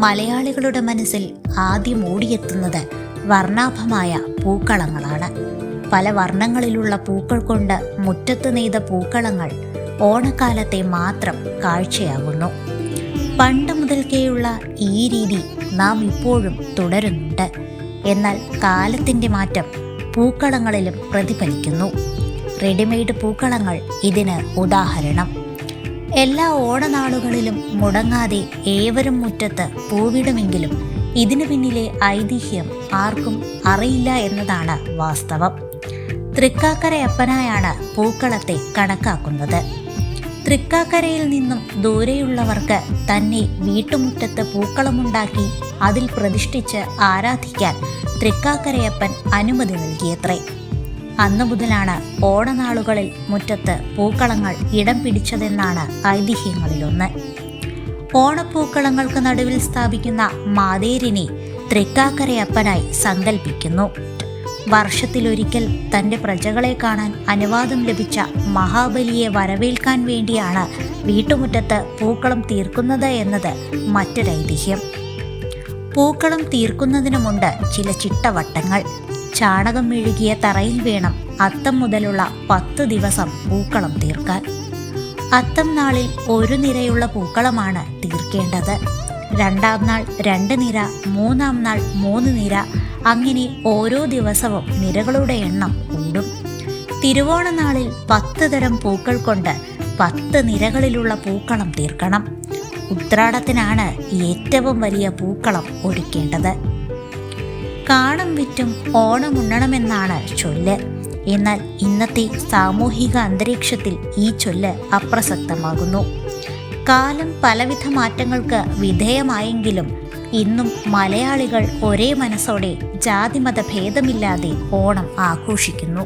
മലയാളികളുടെ മനസ്സിൽ ആദ്യം ഓടിയെത്തുന്നത് വർണ്ണാഭമായ പൂക്കളങ്ങളാണ്. പല വർണ്ണങ്ങളിലുള്ള പൂക്കൾ കൊണ്ട് മുറ്റത്ത് നെയ്ത പൂക്കളങ്ങൾ ഓണക്കാലത്തെ മാത്രം കാഴ്ചയാകുന്നു. പണ്ട് മുതൽക്കേയുള്ള ഈ രീതി നാം ഇപ്പോഴും തുടരുന്നുണ്ട്. എന്നാൽ കാലത്തിൻ്റെ മാറ്റം പൂക്കളങ്ങളിലും പ്രതിഫലിക്കുന്നു. റെഡിമെയ്ഡ് പൂക്കളങ്ങൾ ഇതിന് ഉദാഹരണം. എല്ലാ ഓണനാളുകളിലും മുടങ്ങാതെ ഏവരും മുറ്റത്ത് പൂവിടുമെങ്കിലും ഇതിനു പിന്നിലെ ഐതിഹ്യം ആർക്കും അറിയില്ല എന്നതാണ് വാസ്തവം. തൃക്കാക്കരയപ്പനായാണ് പൂക്കളത്തെ കണക്കാക്കുന്നത്. തൃക്കാക്കരയിൽ നിന്നും ദൂരെയുള്ളവർക്ക് തന്നെ വീട്ടുമുറ്റത്ത് പൂക്കളമുണ്ടാക്കി അതിൽ പ്രതിഷ്ഠിച്ച് ആരാധിക്കാൻ തൃക്കാക്കരയപ്പൻ അനുമതി നൽകിയത്രേ. അന്നു മുതലാണ് ഓണനാളുകളിൽ മുറ്റത്ത് പൂക്കളങ്ങൾ ഇടം പിടിച്ചതെന്നാണ് ഐതിഹ്യങ്ങളിലൊന്ന്. ഓണപ്പൂക്കളങ്ങൾക്ക് നടുവിൽ സ്ഥാപിക്കുന്ന മാതേരിനെ തൃക്കാക്കരയപ്പനായി സങ്കല്പിക്കുന്നു. വർഷത്തിലൊരിക്കൽ തൻ്റെ പ്രജകളെ കാണാൻ അനുവാദം ലഭിച്ച മഹാബലിയെ വരവേൽക്കാൻ വേണ്ടിയാണ് വീട്ടുമുറ്റത്ത് പൂക്കളം തീർക്കുന്നത് എന്നത് മറ്റൊരൈതിഹ്യം. പൂക്കളം തീർക്കുന്നതിനുമുണ്ട് ചില ചിട്ടവട്ടങ്ങൾ. ചാണകം മെഴുകിയ തറയിൽ വേണം അത്തം മുതലുള്ള 10 ദിവസം പൂക്കളം തീർക്കാൻ. അത്തം നാളിൽ ഒരു നിരയുള്ള പൂക്കളമാണ് തീർക്കേണ്ടത്. രണ്ടാം നാൾ 2 നിര, മൂന്നാം നാൾ 3 നിര, അങ്ങനെ ഓരോ ദിവസവും നിരകളുടെ എണ്ണം കൂടും. തിരുവോണ നാളിൽ 10 തരം പൂക്കൾ കൊണ്ട് 10 നിരകളിലുള്ള പൂക്കളം തീർക്കണം. ഉത്രാടത്തിനാണ് ഏറ്റവും വലിയ പൂക്കളം ഒരുക്കേണ്ടത്. കാണം വിറ്റും ഓണമുണ്ണണമെന്നാണ് ചൊല്ല്. എന്നാൽ ഇന്നത്തെ സാമൂഹിക അന്തരീക്ഷത്തിൽ ഈ ചൊല്ല് അപ്രസക്തമാകുന്നു. കാലം പലവിധ മാറ്റങ്ങൾക്ക് വിധേയമായെങ്കിലും ഇന്നും മലയാളികൾ ഒരേ മനസ്സോടെ ജാതിമത ഭേദമില്ലാതെ ഓണം ആഘോഷിക്കുന്നു.